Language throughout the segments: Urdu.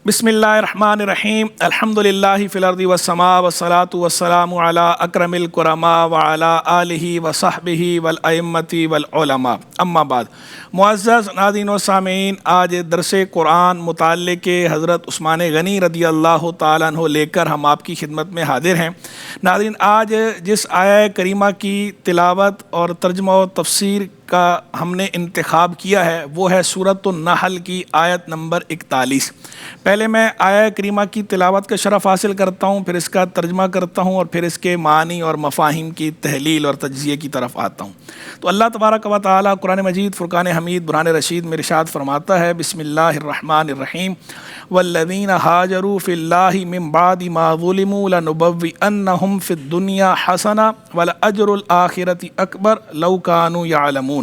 بسم اللہ الرحمن الرحیم الحمدللہ فی الارض والسماء والصلاة والسلام علی اکرم الکرماء وعلی آلہ وصحبہ والائمۃ والعلماء اما بعد۔ معزز ناظرین و سامعین، آج درس قرآن متعلق حضرت عثمان غنی رضی اللہ تعالیٰ عنہ لے کر ہم آپ کی خدمت میں حاضر ہیں۔ ناظرین، آج جس آیہ کریمہ کی تلاوت اور ترجمہ و تفسیر کا ہم نے انتخاب کیا ہے وہ ہے سورۃ النحل کی آیت نمبر 41۔ پہلے میں آیہ کریمہ کی تلاوت کا شرف حاصل کرتا ہوں، پھر اس کا ترجمہ کرتا ہوں اور پھر اس کے معنی اور مفاہیم کی تحلیل اور تجزیے کی طرف آتا ہوں۔ تو اللہ تبارک و تعالیٰ قرآن مجید فرقان حمید برہان رشید میں ارشاد فرماتا ہے، بسم اللہ الرحمن الرحیم، والذین ہاجروا فی اللہ من بعد ما ظلموا لنبوئنہم فی الدنیا حسنہ ولأجر الآخرۃ اکبر لو کانوا یعلمون۔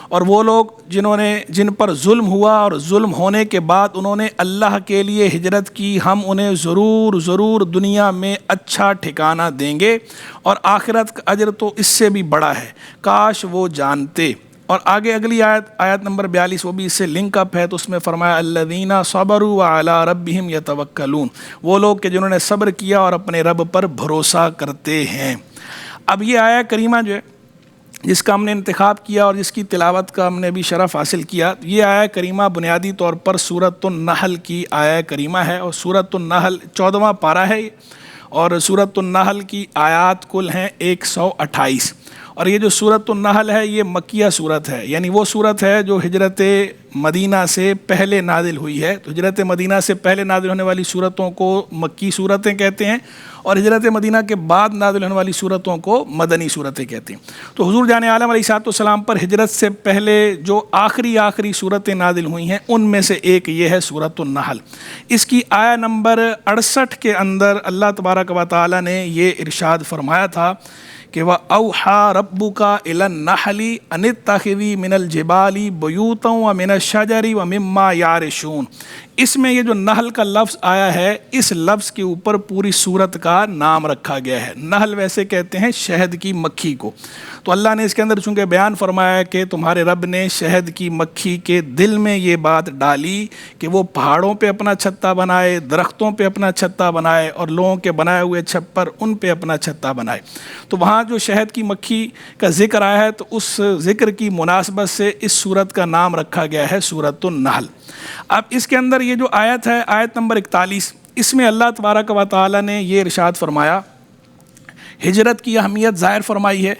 اور وہ لوگ جن پر ظلم ہوا اور ظلم ہونے کے بعد انہوں نے اللہ کے لیے ہجرت کی، ہم انہیں ضرور دنیا میں اچھا ٹھکانہ دیں گے اور آخرت کا اجر تو اس سے بھی بڑا ہے، کاش وہ جانتے۔ اور آگے اگلی آیت نمبر 42 وہ بھی اس سے لنک اپ ہے، تو اس میں فرمایا الذین صبروا وعلی ربہم یتوکلون، وہ لوگ کہ جنہوں نے صبر کیا اور اپنے رب پر بھروسہ کرتے ہیں۔ اب یہ آیہ کریمہ جو ہے جس کا ہم نے انتخاب کیا اور جس کی تلاوت کا ہم نے بھی شرف حاصل کیا، یہ آیہ کریمہ بنیادی طور پر سورۃ النحل کی آیہ کریمہ ہے، اور سورۃ النحل 14واں پارہ ہے، اور سورۃ النحل کی آیات کل ہیں 128۔ اور یہ جو سورۃ النحل ہے یہ مکیہ صورت ہے، یعنی وہ صورت ہے جو ہجرت مدینہ سے پہلے نازل ہوئی ہے۔ تو ہجرت مدینہ سے پہلے نازل ہونے والی صورتوں کو مکی صورتیں کہتے ہیں، اور ہجرت مدینہ کے بعد نازل ہونے والی صورتوں کو مدنی صورتیں کہتے ہیں۔ تو حضور جان عالم علیہ الصلوۃ والسلام پر ہجرت سے پہلے جو آخری صورتیں نازل ہوئی ہیں ان میں سے ایک یہ ہے سورۃ النحل۔ اس کی آیہ نمبر 68 کے اندر اللہ تبارک و تعالیٰ نے یہ ارشاد فرمایا تھا کہ وَأَوْحَىٰ رَبُّكَ إِلَى النَّحْلِ أَنِ اتَّخِذِي مِنَ الْجِبَالِ بُيُوتًا وَمِنَ الشَّجَرِ وَمِمَّا يَعْرِشُونَ۔ اس میں یہ جو نحل کا لفظ آیا ہے، اس لفظ کے اوپر پوری سورت کا نام رکھا گیا ہے۔ نحل ویسے کہتے ہیں شہد کی مکھی کو، تو اللہ نے اس کے اندر چونکہ بیان فرمایا کہ تمہارے رب نے شہد کی مکھی کے دل میں یہ بات ڈالی کہ وہ پہاڑوں پہ اپنا چھتا بنائے، درختوں پہ اپنا چھتا بنائے، اور لوگوں کے بنائے ہوئے چھپر ان پہ اپنا چھتا بنائے، تو وہاں جو شہد کی مکھی کا ذکر آیا ہے تو اس ذکر کی مناسبت سے اس سورت کا نام رکھا گیا ہے سورۃ النحل۔ اب اس کے اندر یہ جو آیت ہے، آیت نمبر 41، اس میں اللہ تبارک و تعالیٰ نے یہ ارشاد فرمایا، ہجرت کی اہمیت ظاہر فرمائی ہے،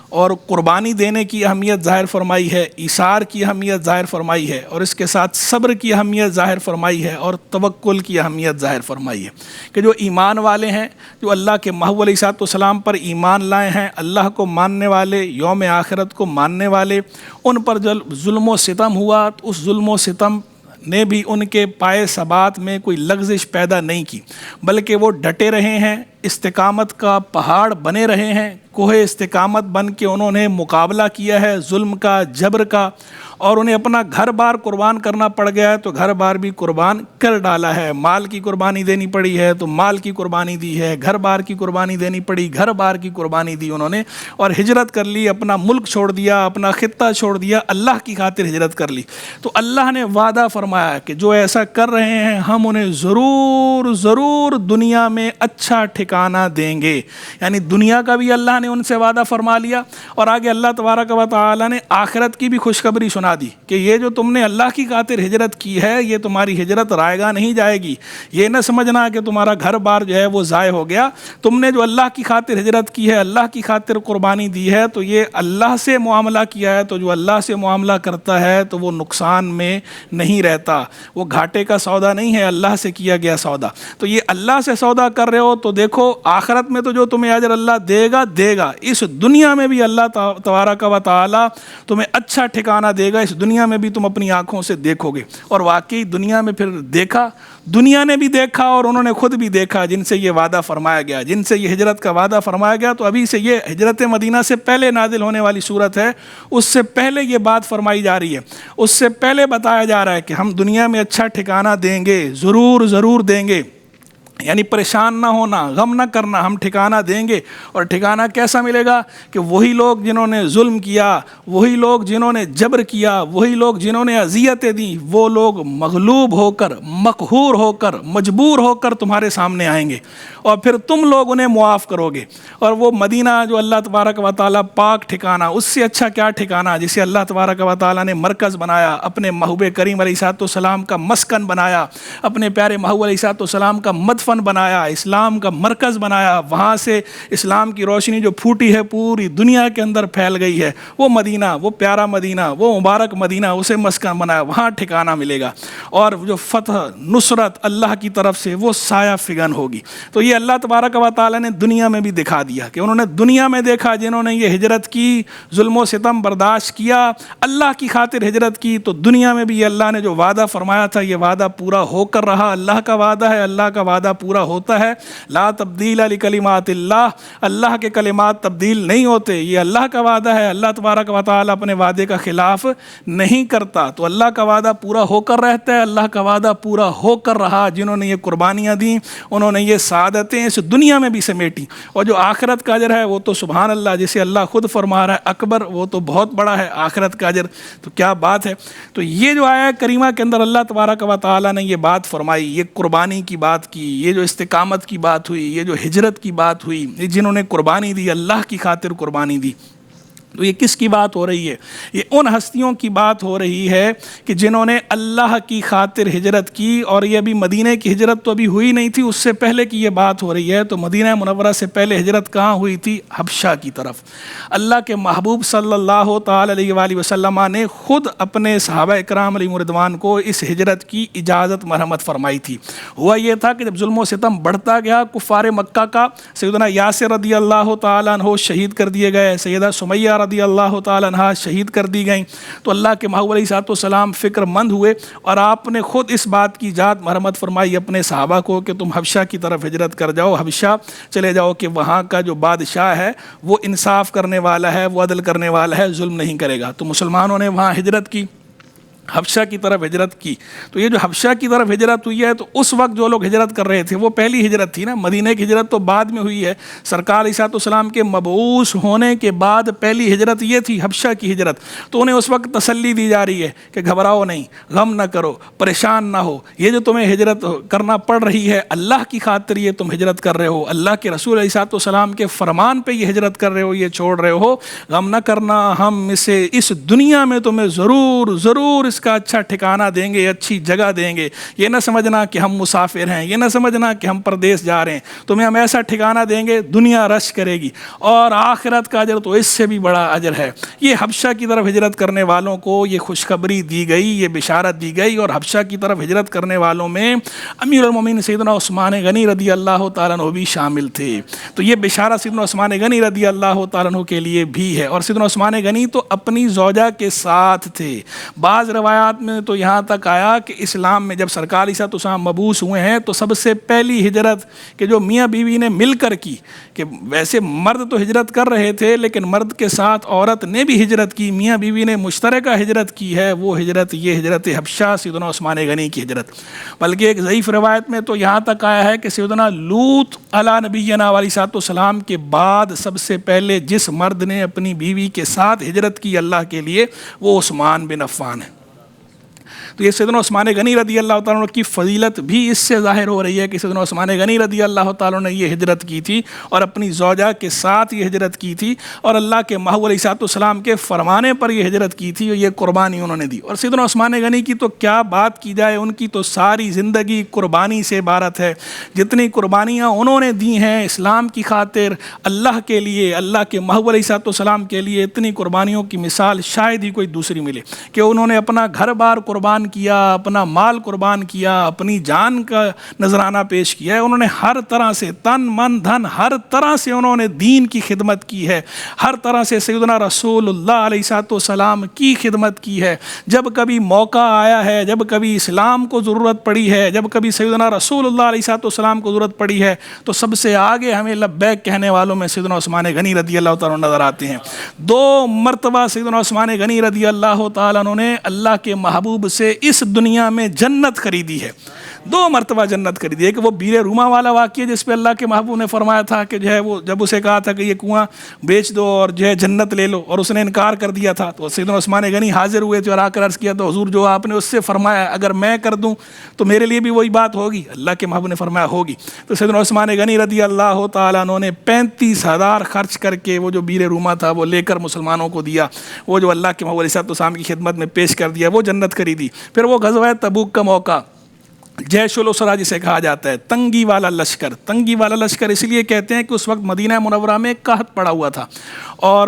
اور قربانی دینے کی اہمیت ظاہر فرمائی ہے، ایثار کی اہمیت ظاہر فرمائی ہے، اور اس کے ساتھ صبر کی اہمیت ظاہر فرمائی ہے، اور توکل کی اہمیت ظاہر فرمائی ہے کہ جو ایمان والے ہیں، جو اللہ کے محبوب علیہ الصلوۃ والسلام پر ایمان لائے ہیں، اللہ کو ماننے والے، یوم آخرت کو ماننے والے، ان پر جب ظلم و ستم ہوا تو اس ظلم و ستم نے بھی ان کے پائے ثبات میں کوئی لغزش پیدا نہیں کی، بلکہ وہ ڈٹے رہے ہیں، استقامت کا پہاڑ بنے رہے ہیں، کوہ استقامت بن کے انہوں نے مقابلہ کیا ہے ظلم کا، جبر کا، اور انہیں اپنا گھر بار قربان کرنا پڑ گیا ہے تو گھر بار بھی قربان کر ڈالا ہے، مال کی قربانی دینی پڑی ہے تو مال کی قربانی دی ہے، گھر بار کی قربانی دینی پڑی، گھر بار کی قربانی دی انہوں نے، اور ہجرت کر لی، اپنا ملک چھوڑ دیا، اپنا خطہ چھوڑ دیا، اللہ کی خاطر ہجرت کر لی۔ تو اللہ نے وعدہ فرمایا کہ جو ایسا کر رہے ہیں ہم انہیں ضرور دنیا میں اچھا ٹھکانہ دیں گے، یعنی دنیا کا بھی اللہ نے ان سے وعدہ فرما لیا، اور آگے اللہ تبارک و تعالیٰ نے آخرت کی بھی خوشخبری سنا دی کہ یہ جو تم نے اللہ کی خاطر ہجرت کی ہے یہ تمہاری ہجرت رائے گاہ نہیں جائے گی، یہ نہ سمجھنا کہ تمہارا گھر بار جو ہے وہ ضائع ہو گیا، تم نے جو اللہ کی خاطر ہجرت کی ہے، اللہ کی خاطر قربانی دی ہے، تو یہ اللہ سے معاملہ کیا ہے، تو جو اللہ سے معاملہ کرتا ہے تو وہ نقصان میں نہیں رہتا، وہ گھاٹے کا سودا نہیں ہے، اللہ سے کیا گیا سودا۔ تو یہ اللہ سے سودا کر رہے ہو تو دیکھو آخرت میں تو جو تمہیں اجر اللہ دے گا، اس دنیا میں بھی اللہ تبارک و تعالیٰ تمہیں اچھا ٹھکانہ دے گا، اس دنیا میں بھی تم اپنی آنکھوں سے دیکھو گے۔ اور واقعی دنیا میں پھر دیکھا، دنیا نے بھی دیکھا اور انہوں نے خود بھی دیکھا جن سے یہ وعدہ فرمایا گیا، جن سے یہ ہجرت کا وعدہ فرمایا گیا۔ تو ابھی سے یہ ہجرت مدینہ سے پہلے نازل ہونے والی صورت ہے، اس سے پہلے یہ بات فرمائی جا رہی ہے، اس سے پہلے بتایا جا رہا ہے کہ ہم دنیا میں اچھا ٹھکانہ دیں گے، ضرور دیں گے۔ یعنی پریشان نہ ہونا، غم نہ کرنا، ہم ٹھکانہ دیں گے۔ اور ٹھکانہ کیسا ملے گا؟ کہ وہی لوگ جنہوں نے ظلم کیا، وہی لوگ جنہوں نے جبر کیا، وہی لوگ جنہوں نے اذیتیں دیں، وہ لوگ مغلوب ہو کر، مقہور ہو کر، مجبور ہو کر تمہارے سامنے آئیں گے، اور پھر تم لوگ انہیں معاف کرو گے۔ اور وہ مدینہ جو اللہ تبارک و تعالیٰ پاک ٹھکانہ، اس سے اچھا کیا ٹھکانہ جسے اللہ تبارک و تعالیٰ نے مرکز بنایا، اپنے محبوب کریم علیہ الصلوۃ والسلام کا مسکن بنایا، اپنے پیارے محبوب علیہ الصلوۃ والسلام کا مدفن بنایا، اسلام کا مرکز بنایا، وہاں سے اسلام کی روشنی جو پھوٹی ہے پوری دنیا کے اندر پھیل گئی ہے، وہ مدینہ، وہ پیارا مدینہ، وہ مبارک مدینہ، اسے مسکن بنایا، وہاں ٹھکانہ ملے گا۔ اور جو فتح، نصرت اللہ کی طرف سے وہ سایہ فگن ہوگی۔ تو یہ اللہ تبارک و تعالیٰ نے دنیا میں بھی دکھا دیا کہ انہوں نے دنیا میں دیکھا، جنہوں نے یہ ہجرت کی، ظلم و ستم برداشت کیا، اللہ کی خاطر ہجرت کی، تو دنیا میں بھی اللہ نے جو وعدہ فرمایا تھا یہ وعدہ پورا ہو کر رہا۔ اللہ کا وعدہ ہے، اللہ کا وعدہ پورا ہوتا ہے۔ لا تبدیل لکلمات اللہ، اللہ کے کلمات تبدیل نہیں ہوتے، یہ اللہ کا وعدہ ہے۔ اللہ تبارک و تعالیٰ اپنے وعدے کا خلاف نہیں کرتا، تو اللہ کا وعدہ پورا ہو کر رہتا ہے، اللہ کا وعدہ پورا ہو کر رہا۔ جنہوں نے یہ قربانیاں دیں، انہوں نے یہ سعادتیں اس دنیا میں بھی سمیٹی، اور جو آخرت کا اجر ہے وہ تو سبحان اللہ، جسے اللہ خود فرما رہا ہے اکبر، وہ تو بہت بڑا ہے آخرت کا اجر، تو کیا بات ہے۔ تو یہ جو آیا کریمہ کے اندر اللہ تبارک و تعالیٰ نے یہ بات فرمائی، یہ قربانی کی بات کی، یہ جو استقامت کی بات ہوئی، یہ جو ہجرت کی بات ہوئی، یہ جنہوں نے قربانی دی، اللہ کی خاطر قربانی دی، تو یہ کس کی بات ہو رہی ہے؟ یہ ان ہستیوں کی بات ہو رہی ہے کہ جنہوں نے اللہ کی خاطر ہجرت کی۔ اور یہ ابھی مدینہ کی ہجرت تو ابھی ہوئی نہیں تھی، اس سے پہلے کی یہ بات ہو رہی ہے۔ تو مدینہ منورہ سے پہلے ہجرت کہاں ہوئی تھی؟ حبشہ کی طرف۔ اللہ کے محبوب صلی اللہ تعالی علیہ وآلہ وسلم نے خود اپنے صحابہ اکرام علیہم رضوان کو اس ہجرت کی اجازت مرحمت فرمائی تھی۔ ہوا یہ تھا کہ جب ظلم و ستم بڑھتا گیا کفار مکہ کا، سیدنا یاسر رضی اللہ تعالیٰ عنہ شہید کر دیے گئے، سیدہ سمیہ رضی اللہ تعالیٰ عنہ شہید کر دی گئیں، تو اللہ کے محبوب علیہ الصلوۃ والسلام فکر مند ہوئے، اور آپ نے خود اس بات کی اجازت مرحمت فرمائی اپنے صحابہ کو کہ تم حبشہ کی طرف ہجرت کر جاؤ، حبشہ چلے جاؤ، کہ وہاں کا جو بادشاہ ہے وہ انصاف کرنے والا ہے، وہ عدل کرنے والا ہے، ظلم نہیں کرے گا۔ تو مسلمانوں نے وہاں ہجرت کی، حبشہ کی طرف ہجرت کی۔ تو یہ جو حبشہ کی طرف ہجرت ہوئی ہے، تو اس وقت جو لوگ ہجرت کر رہے تھے وہ پہلی ہجرت تھی نا، مدینہ کی ہجرت تو بعد میں ہوئی ہے۔ سرکار علیہ الصلوۃ والسلام کے مبعوث ہونے کے بعد پہلی ہجرت یہ تھی، حبشہ کی ہجرت۔ تو انہیں اس وقت تسلی دی جا رہی ہے کہ گھبراؤ نہیں، غم نہ کرو، پریشان نہ ہو، یہ جو تمہیں ہجرت کرنا پڑ رہی ہے اللہ کی خاطر یہ تم ہجرت کر رہے ہو، اللہ کے رسول علیہ الصلوۃ والسلام کے فرمان پہ یہ ہجرت کر رہے ہو، یہ چھوڑ رہے ہو، غم نہ کرنا، ہم اسے اس دنیا میں تمہیں ضرور اس کا اچھا ٹھکانہ دیں گے، اچھی جگہ دیں گے۔ یہ نہ سمجھنا کہ ہم مسافر ہیں، یہ نہ سمجھنا کہ ہم پردیس جا رہے ہیں، تمہیں ہم ایسا ٹھکانہ دیں گے دنیا رش کرے گی، اور آخرت کا اجر تو اس سے بھی بڑا اجر ہے۔ یہ حبشہ کی طرف ہجرت کرنے والوں کو یہ خوشخبری دی گئی، یہ بشارت دی گئی، اور حبشہ کی طرف ہجرت کرنے والوں میں امیر المومنین سیدنا عثمان غنی رضی اللہ تعالیٰ عنہ بھی شامل تھے۔ تو یہ بشارت سیدنا عثمان غنی رضی اللہ تعالیٰ عنہ کے لیے بھی ہے، اور سیدنا عثمان غنی تو اپنی زوجہ کے ساتھ تھے۔ بعض روایات میں تو یہاں تک آیا کہ اسلام میں جب سرکار علیہ الصلوۃ والسلام مبعوث ہوئے ہیں تو سب سے پہلی ہجرت کہ جو میاں بیوی نے مل کر کی، کہ ویسے مرد تو ہجرت کر رہے تھے لیکن مرد کے ساتھ عورت نے بھی ہجرت کی، میاں بیوی نے مشترکہ ہجرت کی ہے، وہ ہجرت یہ ہجرت حبشہ سیدنا عثمان غنی کی ہجرت۔ بلکہ ایک ضعیف روایت میں تو یہاں تک آیا ہے کہ سیدنا لوط علیہ نبینا علیہ الصلوۃ والسلام کے بعد سب سے پہلے جس مرد نے اپنی بیوی کے ساتھ ہجرت کی اللہ کے لیے، وہ عثمان بن عفان ہے۔ تو یہ سیدنا عثمان غنی رضی اللہ تعالیٰ عنہ کی فضیلت بھی اس سے ظاہر ہو رہی ہے کہ سیدنا عثمان غنی رضی اللہ تعالیٰ عنہ نے یہ ہجرت کی تھی، اور اپنی زوجہ کے ساتھ یہ ہجرت کی تھی، اور اللہ کے محبوب علیہ الصلوۃ والسلام کے فرمانے پر یہ ہجرت کی تھی، اور یہ قربانی انہوں نے دی۔ اور سیدنا عثمان غنی کی تو کیا بات کی جائے، ان کی تو ساری زندگی قربانی سے عبارت ہے۔ جتنی قربانیاں انہوں نے دی ہیں اسلام کی خاطر، اللہ کے لیے، اللہ کے محبوب علیہ الصلوۃ والسلام کے لیے، اتنی قربانیوں کی مثال شاید ہی کوئی دوسری ملے، کہ انہوں نے اپنا گھر بار قربان کیا، اپنا مال قربان کیا، اپنی جان کا نذرانہ پیش کیا ہے۔ انہوں نے ہر طرح سے تن من دھن ہر طرح سے انہوں نے دین کی خدمت کی ہے، ہر طرح سے سیدنا رسول اللہ علیہ الصلوۃ والسلام کی خدمت کی ہے۔ جب کبھی موقع آیا ہے، جب کبھی اسلام کو ضرورت پڑی ہے، جب کبھی سیدنا رسول اللہ علیہ الصلوۃ والسلام کو ضرورت پڑی ہے، تو سب سے آگے ہمیں لبیک کہنے والوں میں سیدنا عثمان غنی رضی اللہ تعالیٰ عنہ نظر آتے ہیں۔ 2 مرتبہ سیدنا عثمان غنی رضی اللہ تعالیٰ عنہ نے اللہ کے محبوب سے اس دنیا میں جنت خریدی ہے۔ 2 مرتبہ جنت خریدی. ایک وہ بیر روما والا واقعہ جس پہ اللہ کے محبوب نے فرمایا تھا کہ جو ہے وہ جب اسے کہا تھا کہ یہ کنواں بیچ دو اور جو ہے جنت لے لو اور اس نے انکار کر دیا تھا, تو سیدنا عثمان غنی حاضر ہوئے تھے اور آ کر عرض کیا تو حضور جو آپ نے اس سے فرمایا اگر میں کر دوں تو میرے لیے بھی وہی بات ہوگی؟ اللہ کے محبوب نے فرمایا ہوگی. تو سیدنا عثمان غنی رضی اللہ تعالیٰ عنہ نے 35,000 خرچ کر کے وہ جو بیر روما تھا وہ لے کر مسلمانوں کو دیا, وہ جو اللہ کے محبوب علیہ السلام کی خدمت میں پیش کر دیا, وہ جنت خریدی. پھر وہ غزوہ تبوک کا موقع, جیش الاسرا جسے کہا جاتا ہے, تنگی والا لشکر. تنگی والا لشکر اس لیے کہتے ہیں کہ اس وقت مدینہ منورہ میں قحط پڑا ہوا تھا اور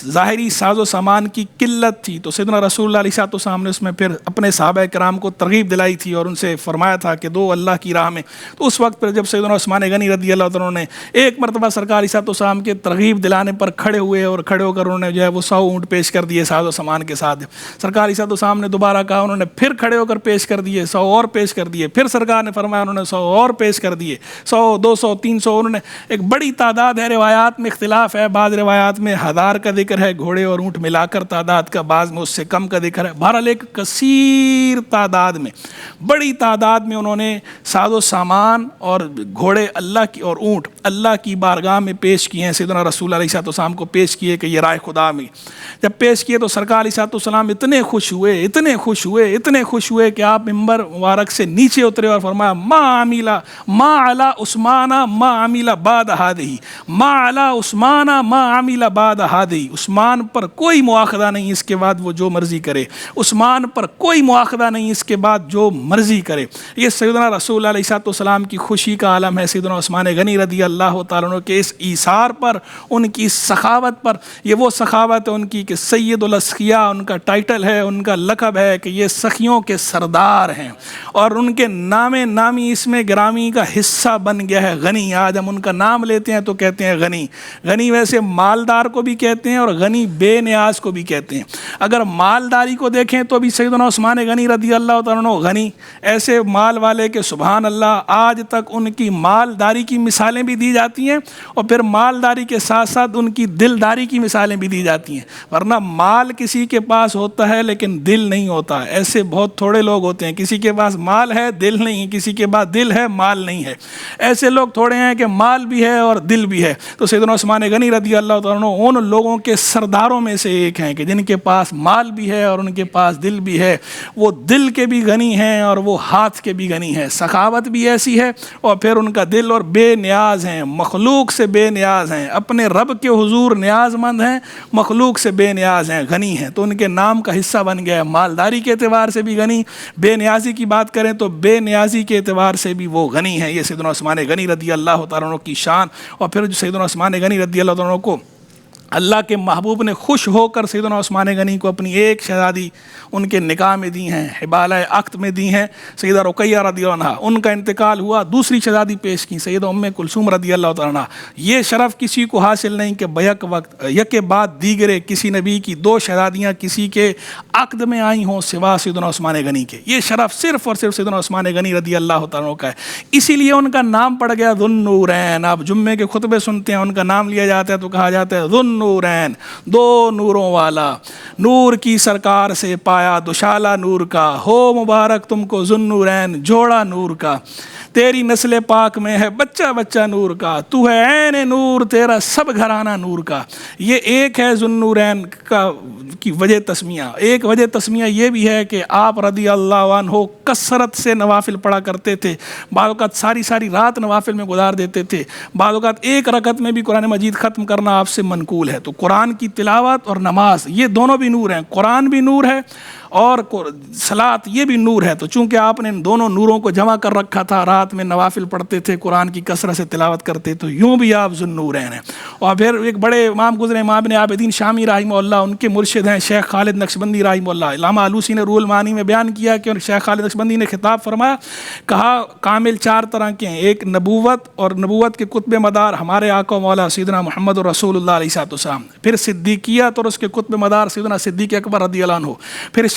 ظاہری ساز و سامان کی قلت تھی. تو سیدنا رسول اللہ علیہ السلام نے اس میں پھر اپنے صحابہ کرام کو ترغیب دلائی تھی اور ان سے فرمایا تھا کہ دو اللہ کی راہ میں. تو اس وقت پر جب سیدنا عثمان غنی رضی اللہ عنہ نے ایک مرتبہ سرکار علیہ السلام کے ترغیب دلانے پر کھڑے ہوئے اور کھڑے ہو کر انہوں نے جو ہے وہ 100 اونٹ پیش کر دیے ساز و سامان کے ساتھ. سرکار علیہ السلام نے دوبارہ کہا, انہوں نے پھر کھڑے ہو کر پیش کر دیے, 100 اور پیش کر دیے. پھر سرکار نے فرمایا, انہوں نے 100 اور پیش کر دیے, 100 200 300. انہوں نے ایک بڑی تعداد ہے, روایات میں اختلاف ہے, بعض روایات میں 1000 کا ذکر ہے گھوڑے اور اونٹ ملا کر تعداد کا, بعض میں اس سے کم کا ذکر ہے. بہرحال ایک کثیر تعداد میں, بڑی تعداد میں انہوں نے ساز و سامان اور گھوڑے اللہ کی اور اونٹ اللہ کی بارگاہ میں پیش کیے ہیں. سیدنا رسول علیہ السلام کو پیش کیے کہ یہ رائے خدا میں. جب پیش کیے تو سرکار علیہ السلام اتنے خوش ہوئے کہ آپ ممبر مبارک سے نیچے اترے اور فرمایا ما علی عثمان ما عمل بعد هذه, ما علی عثمان ما عمل بعد هذه. عثمان پر کوئی مواخذہ نہیں اس کے بعد وہ جو مرضی کرے, عثمان پر کوئی مواخذہ نہیں اس کے بعد جو مرضی کرے. یہ سیدنا رسول علیہ السلام کی خوشی کا عالم ہے. سیدنا عثمان غنی رضی اللہ تعالیٰ عنہ کے اس ایثار پر, ان کی سخاوت پر, یہ وہ سخاوت ہے ان کی کہ سید الاسخیاء ان کا ٹائٹل ہے, ان کا لقب ہے کہ یہ سخیوں کے سردار ہیں اور ان کے نامی اس میں گرامی کا حصہ بن گیا ہے غنی. آج ہم ان کا نام لیتے ہیں تو کہتے ہیں غنی. غنی ویسے مالدار کو بھی کہتے ہیں اور غنی بے نیاز کو بھی کہتے ہیں. اگر مالداری کو دیکھیں تو بھی سیدنا عثمان غنی رضی اللہ تعالیٰ عنہ غنی, ایسے مال والے کہ سبحان اللہ آج تک ان کی مالداری کی مثالیں بھی دی جاتی ہیں اور پھر مالداری کے ساتھ ساتھ ان کی دلداری کی مثالیں بھی دی جاتی ہیں. ورنہ مال کسی کے پاس ہوتا ہے لیکن دل نہیں ہوتا, ایسے بہت تھوڑے لوگ ہوتے ہیں. کسی کے پاس مال ہے دل نہیں, کسی کے پاس دل ہے مال نہیں ہے. ایسے لوگ تھوڑے ہیں کہ مال بھی ہے اور دل بھی ہے. تو سیدنا عثمان غنی رضی اللہ تعالیٰ عنہ ان لوگوں کے سرداروں میں سے ایک ہیں کہ جن کے پاس مال بھی ہے اور ان کے پاس دل بھی ہے. وہ دل کے بھی غنی ہیں اور وہ ہاتھ کے بھی غنی ہیں. سخاوت بھی ایسی ہے اور پھر ان کا دل, اور بے نیاز ہیں, مخلوق سے بے نیاز ہیں, اپنے رب کے حضور نیاز مند ہیں, مخلوق سے بے نیاز ہیں, غنی ہیں. تو ان کے نام کا حصہ بن گیا ہے. مالداری کے اعتبار سے بھی غنی, بے نیازی کی بات کریں تو بے نیازی کے اعتبار سے بھی وہ غنی ہیں. یہ سیدنا عثمان غنی رضی اللہ تعالیٰ عنہ کی شان. اور پھر جو سیدنا عثمان غنی رضی اللہ تعالیٰ عنہ کو اللہ کے محبوب نے خوش ہو کر سیدنا عثمان غنی کو اپنی ایک شہزادی ان کے نکاح میں دی ہیں, حبالہ عقد میں دی ہیں, سیدہ رقیہ رضی اللہ عنہ. ان کا انتقال ہوا, دوسری شہزادی پیش کی سیدہ ام کلثوم رضی اللہ تعالیٰ عنہ. یہ شرف کسی کو حاصل نہیں کہ بیک وقت یک بعد دیگرے کسی نبی کی 2 شہزادیاں کسی کے عقد میں آئی ہوں سوا سیدنا عثمان غنی کے. یہ شرف صرف اور صرف سیدنا عثمان غنی رضی اللہ تعالیٰ عنہ کا ہے. اسی لیے ان کا نام پڑ گیا ذو النورین. آپ جمعے کے خطبے سنتے ہیں, ان کا نام لیا جاتا ہے تو کہا جاتا ہے ذو نورین, 2 نوروں والا. نور کی سرکار سے پایا دوشالہ نور کا, ہو مبارک تم کو ذو النورین, جوڑا نور کا. تیری نسل پاک میں ہے بچہ بچہ نور کا, تو ہے عین نور, تیرا سب گھرانہ نور کا. یہ ایک ہے ذو النورین کا کی وجہ تسمیہ. ایک وجہ تسمیہ یہ بھی ہے کہ آپ رضی اللہ عنہ کثرت سے نوافل پڑھا کرتے تھے. بعض اوقات ساری رات نوافل میں گزار دیتے تھے. بعض اوقات ایک رکعت میں بھی قرآن مجید ختم کرنا آپ سے منقول ہے. تو قرآن کی تلاوت اور نماز یہ دونوں بھی نور ہیں. قرآن بھی نور ہے اور صلاۃ یہ بھی نور ہے. تو چونکہ آپ نے ان دونوں نوروں کو جمع کر رکھا تھا, رات میں نوافل پڑھتے تھے, قرآن کی کثرت سے تلاوت کرتے, تو یوں بھی آپ ذو النورین ہیں. اور پھر ایک بڑے امام گزرے, امام ابن عابدین شامی رحمہ اللہ, ان کے مرشد ہیں شیخ خالد نقشبندی رحمہ اللہ. علامہ آلوسی نے روح المعانی میں بیان کیا کہ شیخ خالد نقشبندی نے خطاب فرمایا, کہا کامل 4 طرح کے ہیں. ایک نبوت, اور نبوت کے قطب مدار ہمارے آقا مولا سیدنا محمد رسول اللہ علیہ السلام. پھر صدیقیت اور اس کے قطب مدار سیدنا صدیق اکبر رضی اللہ عنہ. پھر